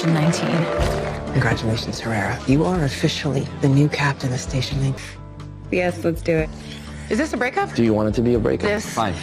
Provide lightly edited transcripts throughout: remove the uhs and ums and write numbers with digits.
19. Congratulations, Herrera. You are officially the new captain of Station 9. Yes, let's do it. Is this a breakup? Do you want it to be a breakup? This. Fine.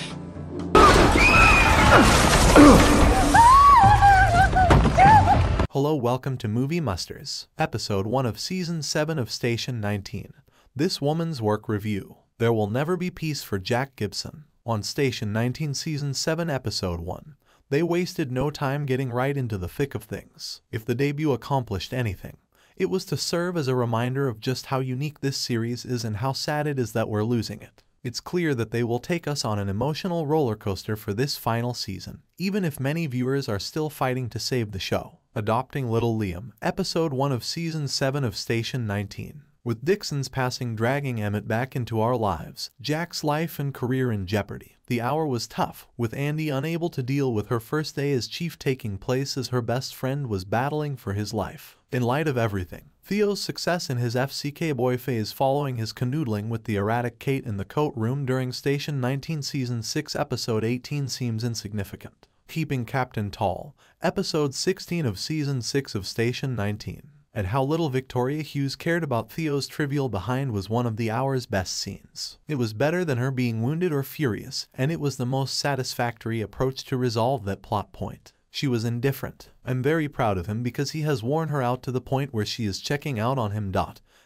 Hello, welcome to Moviemusters, episode 1 of season 7 of Station 19. This woman's work review. There will never be peace for Jack Gibson. On Station 19 season 7 episode 1. They wasted no time getting right into the thick of things. If the debut accomplished anything, it was to serve as a reminder of just how unique this series is and how sad it is that we're losing it. It's clear that they will take us on an emotional roller coaster for this final season, even if many viewers are still fighting to save the show. Adopting Little Liam, episode 1 of season 7 of Station 19. With Dixon's passing dragging Emmett back into our lives, Jack's life and career in jeopardy. The hour was tough, with Andy unable to deal with her first day as chief taking place as her best friend was battling for his life. In light of everything, Theo's success in his FCK boy phase following his canoodling with the erratic Kate in the coat room during Station 19 season 6 episode 18 seems insignificant. Keeping Captain Tall, episode 16 of season 6 of Station 19. And how little Victoria Hughes cared about Theo's trivial behind was one of the hour's best scenes. It was better than her being wounded or furious, and it was the most satisfactory approach to resolve that plot point. She was indifferent. I'm very proud of him because he has worn her out to the point where she is checking out on him.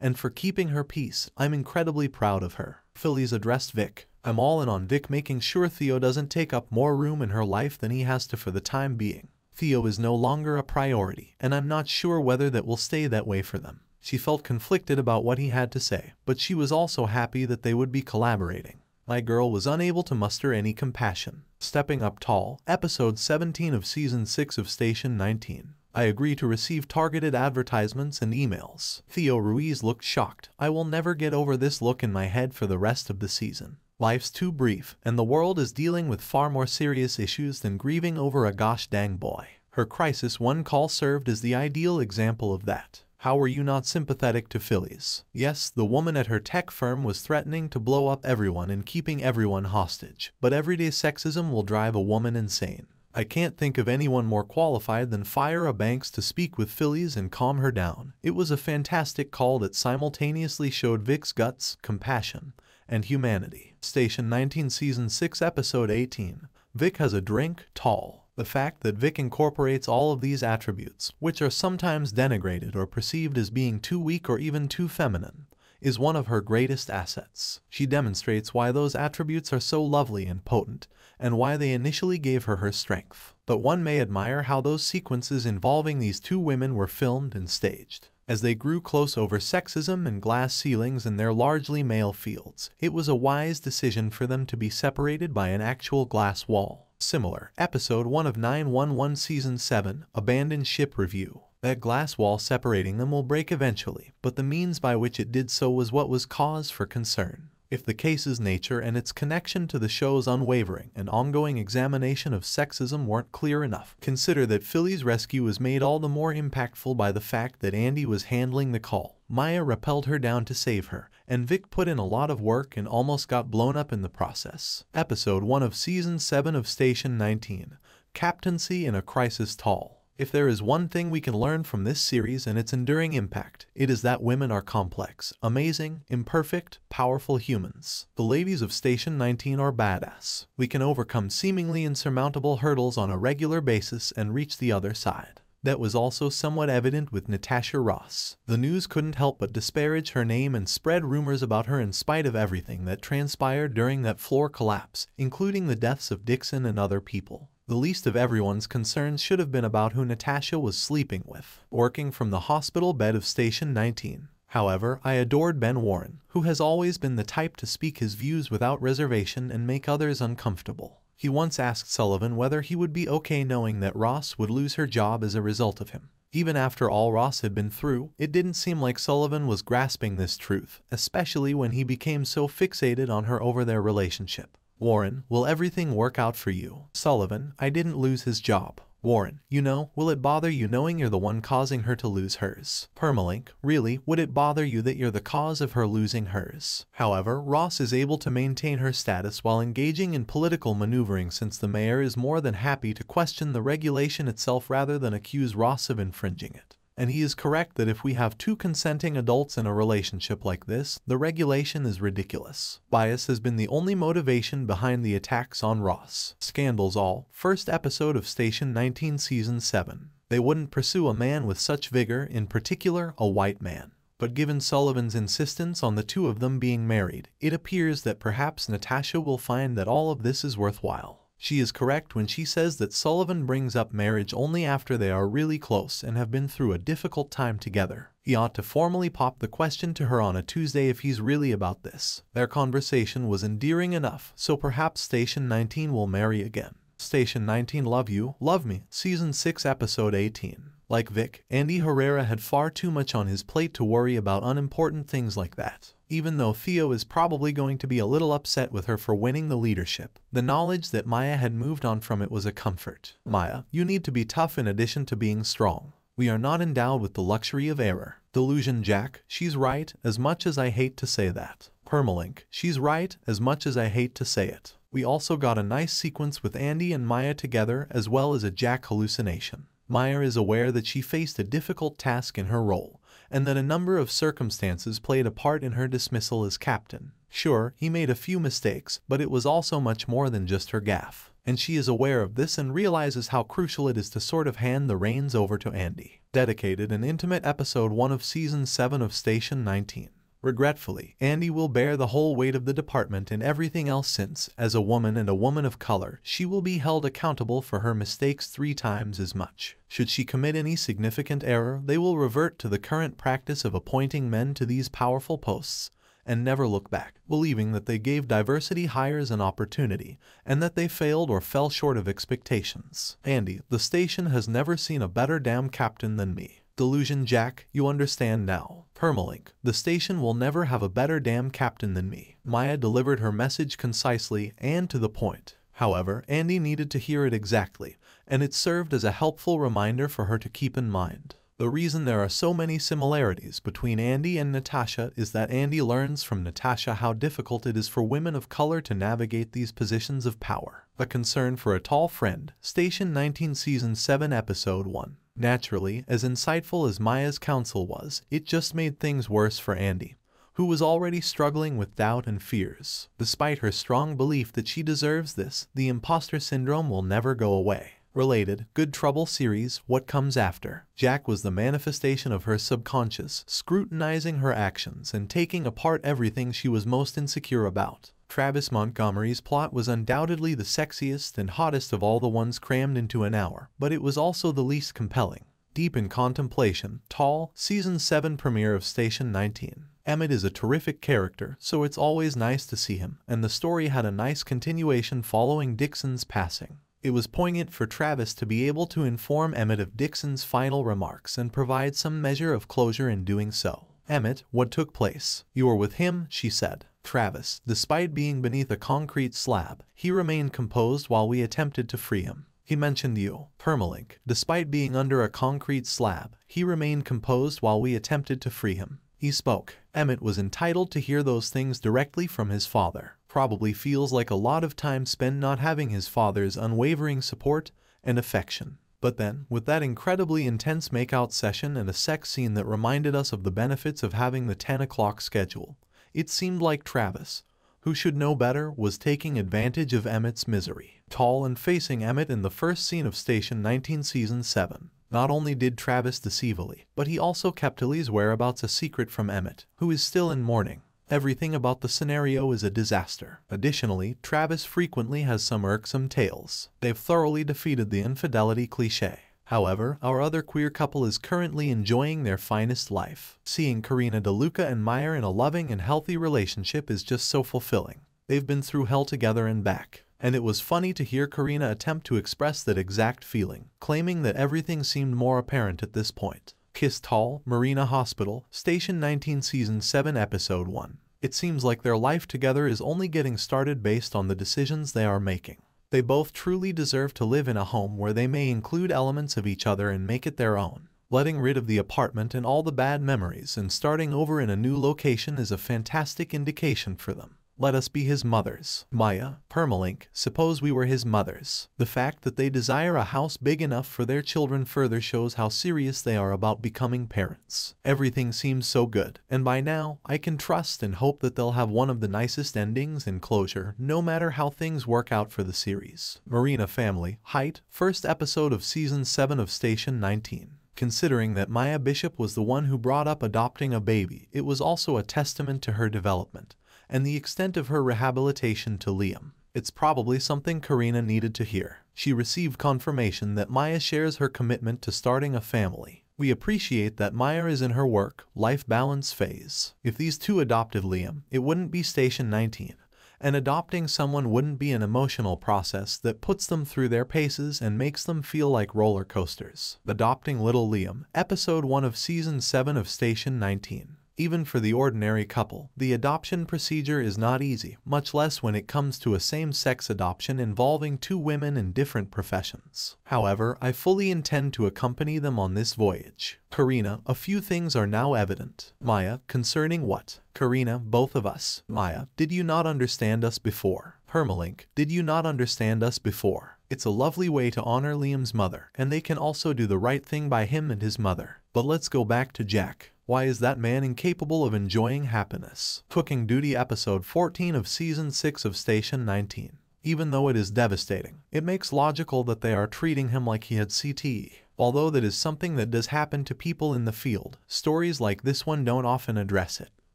And for keeping her peace, I'm incredibly proud of her. Phillies addressed Vic. I'm all in on Vic making sure Theo doesn't take up more room in her life than he has to for the time being. Theo is no longer a priority, and I'm not sure whether that will stay that way for them. She felt conflicted about what he had to say, but she was also happy that they would be collaborating. My girl was unable to muster any compassion. Stepping Up Tall, episode 17 of season 6 of Station 19. I agree to receive targeted advertisements and emails. Theo Ruiz looked shocked. I will never get over this look in my head for the rest of the season. Life's too brief, and the world is dealing with far more serious issues than grieving over a gosh dang boy. Her Crisis 1 call served as the ideal example of that. How were you not sympathetic to Phillies? Yes, the woman at her tech firm was threatening to blow up everyone and keeping everyone hostage, but everyday sexism will drive a woman insane. I can't think of anyone more qualified than Fira Banks to speak with Phillies and calm her down. It was a fantastic call that simultaneously showed Vic's guts, compassion, and humanity. Station 19 season 6 episode 18. Vic has a drink, tall. The fact that Vic incorporates all of these attributes, which are sometimes denigrated or perceived as being too weak or even too feminine, is one of her greatest assets. She demonstrates why those attributes are so lovely and potent, and why they initially gave her her strength. But one may admire how those sequences involving these two women were filmed and staged. As they grew close over sexism and glass ceilings in their largely male fields, it was a wise decision for them to be separated by an actual glass wall. Similar, episode 1 of 911 season 7, Abandoned Ship Review. That glass wall separating them will break eventually, but the means by which it did so was what was cause for concern. If the case's nature and its connection to the show's unwavering and ongoing examination of sexism weren't clear enough, consider that Philly's rescue was made all the more impactful by the fact that Andy was handling the call. Maya rappelled her down to save her, and Vic put in a lot of work and almost got blown up in the process. Episode 1 of season 7 of Station 19. Captaincy in a Crisis Tall. If there is one thing we can learn from this series and its enduring impact, it is that women are complex, amazing, imperfect, powerful humans. The ladies of Station 19 are badass. We can overcome seemingly insurmountable hurdles on a regular basis and reach the other side. That was also somewhat evident with Natasha Ross. The news couldn't help but disparage her name and spread rumors about her in spite of everything that transpired during that floor collapse, including the deaths of Dixon and other people. The least of everyone's concerns should have been about who Natasha was sleeping with, working from the hospital bed of Station 19. However, I adored Ben Warren, who has always been the type to speak his views without reservation and make others uncomfortable. He once asked Sullivan whether he would be okay knowing that Ross would lose her job as a result of him. Even after all Ross had been through, it didn't seem like Sullivan was grasping this truth, especially when he became so fixated on her over their relationship. Warren, will everything work out for you? Sullivan, I didn't lose his job. Warren, you know, will it bother you knowing you're the one causing her to lose hers? Permalink, really, would it bother you that you're the cause of her losing hers? However, Ross is able to maintain her status while engaging in political maneuvering, since the mayor is more than happy to question the regulation itself rather than accuse Ross of infringing it. And he is correct that if we have two consenting adults in a relationship like this, the regulation is ridiculous. Bias has been the only motivation behind the attacks on Ross. Scandals all. First episode of Station 19 Season 7. They wouldn't pursue a man with such vigor, in particular a white man. But given Sullivan's insistence on the two of them being married, it appears that perhaps Natasha will find that all of this is worthwhile. She is correct when she says that Sullivan brings up marriage only after they are really close and have been through a difficult time together. He ought to formally pop the question to her on a Tuesday if he's really about this. Their conversation was endearing enough, so perhaps Station 19 will marry again. Station 19 Love You, Love Me, Season 6 Episode 18. Like Vic, Andy Herrera had far too much on his plate to worry about unimportant things like that. Even though Theo is probably going to be a little upset with her for winning the leadership, the knowledge that Maya had moved on from it was a comfort. Maya, you need to be tough in addition to being strong. We are not endowed with the luxury of error. Delusion Jack, she's right, as much as I hate to say that. Permalink, she's right, as much as I hate to say it. We also got a nice sequence with Andy and Maya together, as well as a Jack hallucination. Maya is aware that she faced a difficult task in her role, and that a number of circumstances played a part in her dismissal as captain. Sure, he made a few mistakes, but it was also much more than just her gaffe. And she is aware of this and realizes how crucial it is to sort of hand the reins over to Andy. Dedicated and intimate Episode 1 of Season 7 of Station 19. Regretfully, Andy will bear the whole weight of the department and everything else since, as a woman and a woman of color, she will be held accountable for her mistakes 3 times as much. Should she commit any significant error, they will revert to the current practice of appointing men to these powerful posts, and never look back, believing that they gave diversity hires an opportunity, and that they failed or fell short of expectations. Andy, the station has never seen a better damn captain than me. Delusion Jack, you understand now. Permalink, the station will never have a better damn captain than me. Maya delivered her message concisely and to the point. However, Andy needed to hear it exactly, and it served as a helpful reminder for her to keep in mind. The reason there are so many similarities between Andy and Natasha is that Andy learns from Natasha how difficult it is for women of color to navigate these positions of power. A concern for a tall friend, Station 19 Season 7 Episode 1. Naturally, as insightful as Maya's counsel was, it just made things worse for Andy, who was already struggling with doubt and fears. Despite her strong belief that she deserves this, the imposter syndrome will never go away. Related, Good Trouble series, What Comes After. Jack was the manifestation of her subconscious, scrutinizing her actions and taking apart everything she was most insecure about. Travis Montgomery's plot was undoubtedly the sexiest and hottest of all the ones crammed into an hour, but it was also the least compelling. Deep in contemplation, Tall, Season 7 premiere of Station 19. Emmett is a terrific character, so it's always nice to see him, and the story had a nice continuation following Dixon's passing. It was poignant for Travis to be able to inform Emmett of Dixon's final remarks and provide some measure of closure in doing so. Emmett, what took place? You were with him, she said. Travis, despite being beneath a concrete slab, he remained composed while we attempted to free him. He mentioned you. Permalink, despite being under a concrete slab, he remained composed while we attempted to free him. He spoke. Emmett was entitled to hear those things directly from his father. Probably feels like a lot of time spent not having his father's unwavering support and affection. But then, with that incredibly intense makeout session and a sex scene that reminded us of the benefits of having the 10 o'clock schedule, it seemed like Travis, who should know better, was taking advantage of Emmett's misery. Tall and facing Emmett in the first scene of Station 19 Season 7. Not only did Travis deceive Lee, but he also kept Lee's whereabouts a secret from Emmett, who is still in mourning. Everything about the scenario is a disaster. Additionally, Travis frequently has some irksome tales. They've thoroughly defeated the infidelity cliché. However, our other queer couple is currently enjoying their finest life. Seeing Carina DeLuca and Maya in a loving and healthy relationship is just so fulfilling. They've been through hell together and back. And it was funny to hear Carina attempt to express that exact feeling, claiming that everything seemed more apparent at this point. Kiss Tall, Marina Hospital, Station 19 Season 7 Episode 1. It seems like their life together is only getting started based on the decisions they are making. They both truly deserve to live in a home where they may include elements of each other and make it their own. Letting rid of the apartment and all the bad memories and starting over in a new location is a fantastic indication for them. Let us be his mothers. Maya, Permalink, suppose we were his mothers. The fact that they desire a house big enough for their children further shows how serious they are about becoming parents. Everything seems so good, and by now, I can trust and hope that they'll have one of the nicest endings and closure, no matter how things work out for the series. Marina family, height, first episode of Season 7 of Station 19. Considering that Maya Bishop was the one who brought up adopting a baby, it was also a testament to her development and the extent of her rehabilitation to Liam. It's probably something Carina needed to hear. She received confirmation that Maya shares her commitment to starting a family. We appreciate that Maya is in her work-life balance phase. If these two adopted Liam, it wouldn't be Station 19. And adopting someone wouldn't be an emotional process that puts them through their paces and makes them feel like roller coasters. Adopting little Liam, Episode 1 of Season 7 of Station 19. Even for the ordinary couple, the adoption procedure is not easy, much less when it comes to a same-sex adoption involving two women in different professions. However, I fully intend to accompany them on this voyage. Carina, a few things are now evident. Maya, concerning what? Carina, both of us. Maya, did you not understand us before? Permalink, did you not understand us before? It's a lovely way to honor Liam's mother, and they can also do the right thing by him and his mother. But let's go back to Jack. Why is that man incapable of enjoying happiness? Cooking duty episode 14 of season 6 of Station 19. Even though it is devastating, it makes logical that they are treating him like he had CTE. Although that is something that does happen to people in the field, stories like this one don't often address it.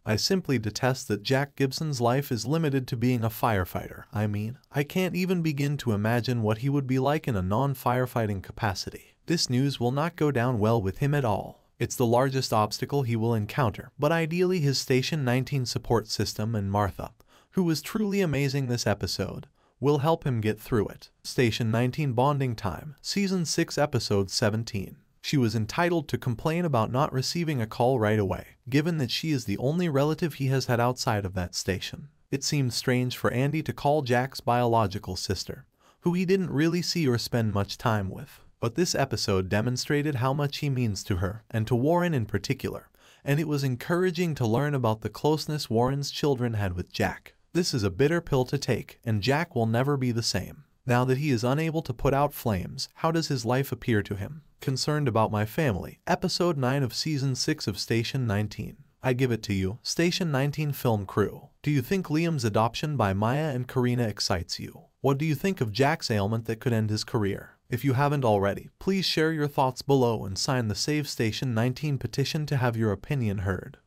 I simply detest that Jack Gibson's life is limited to being a firefighter. I can't even begin to imagine what he would be like in a non-firefighting capacity. This news will not go down well with him at all. It's the largest obstacle he will encounter, but ideally his Station 19 support system and Martha, who was truly amazing this episode, will help him get through it. Station 19 bonding time, Season 6 Episode 17. She was entitled to complain about not receiving a call right away, given that she is the only relative he has had outside of that station. It seemed strange for Andy to call Jack's biological sister, who he didn't really see or spend much time with. But this episode demonstrated how much he means to her, and to Warren in particular, and it was encouraging to learn about the closeness Warren's children had with Jack. This is a bitter pill to take, and Jack will never be the same. Now that he is unable to put out flames, how does his life appear to him? Concerned about my family, Episode 9 of Season 6 of Station 19. I give it to you, Station 19 film crew. Do you think Liam's adoption by Maya and Carina excites you? What do you think of Jack's ailment that could end his career? If you haven't already, please share your thoughts below and sign the Save Station 19 petition to have your opinion heard.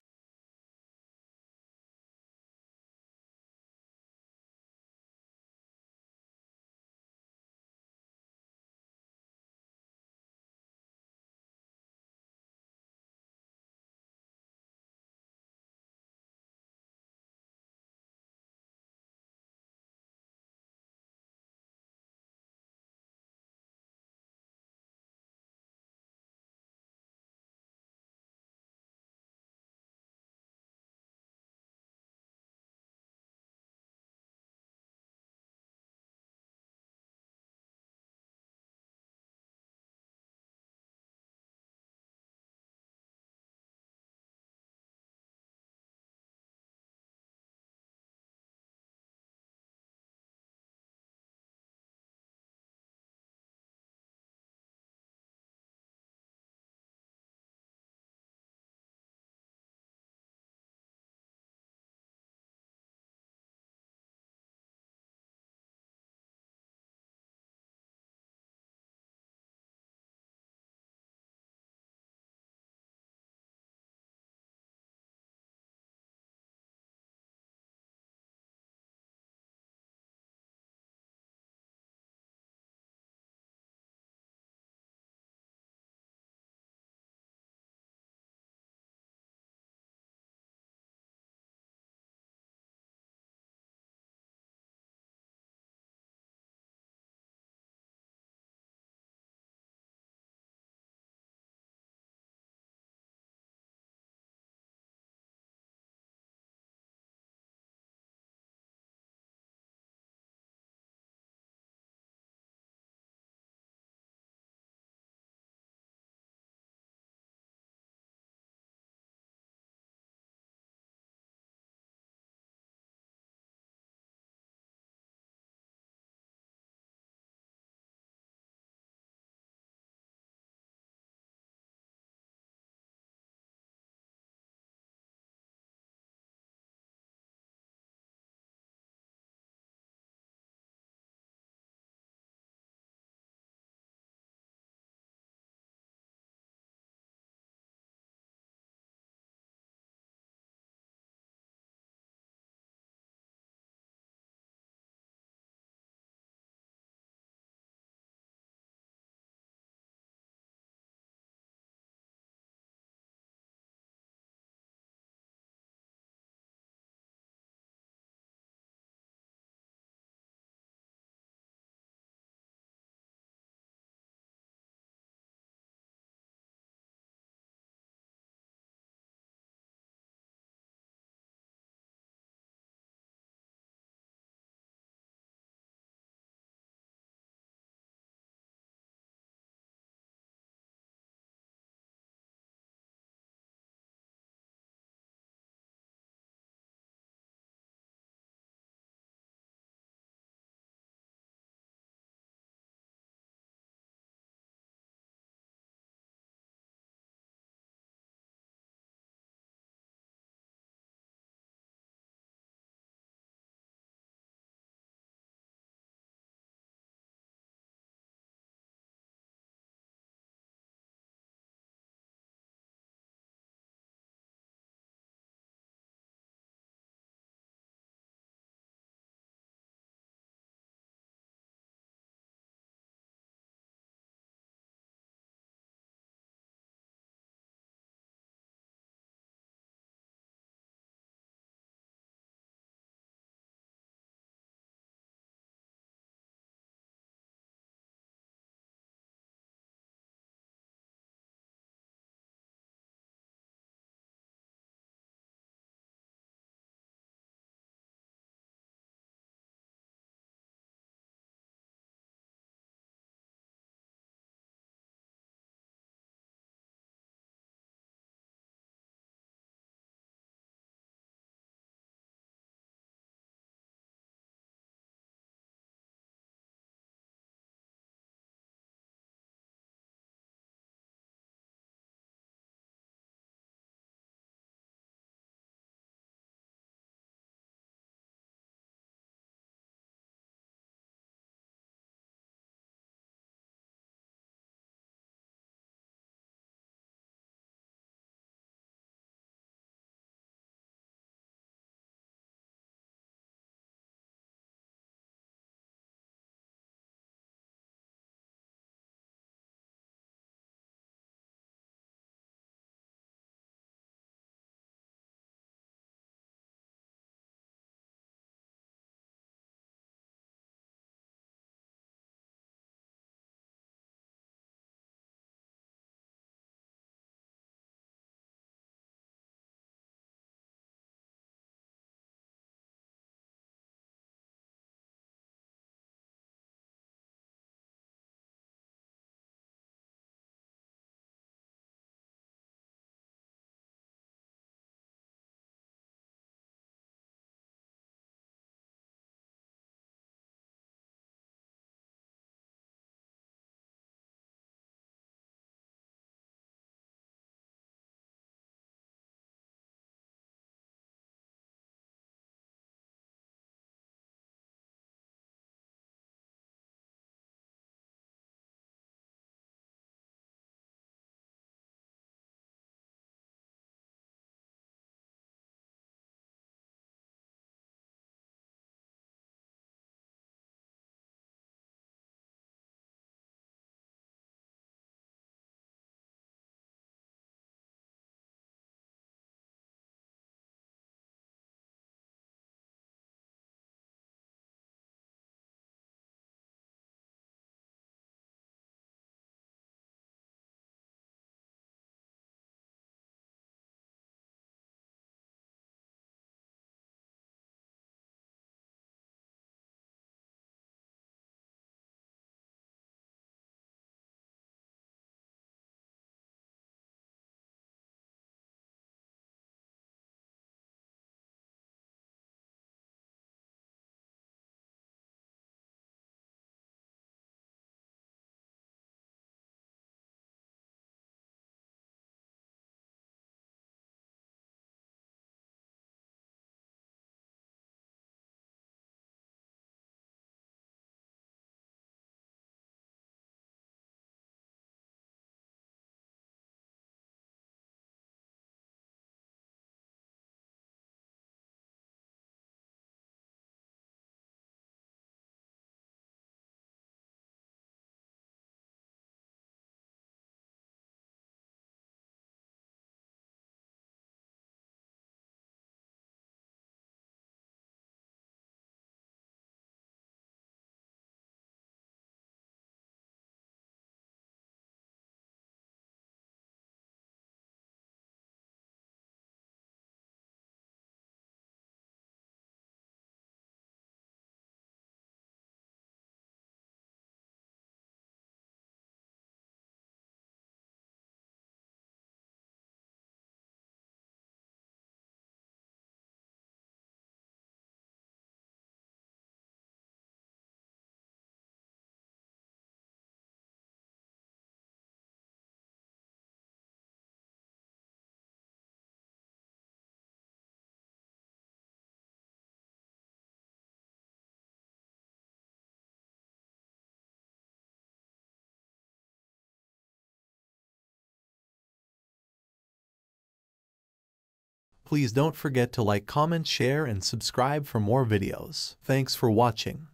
Please don't forget to like, comment, share, and subscribe for more videos. Thanks for watching.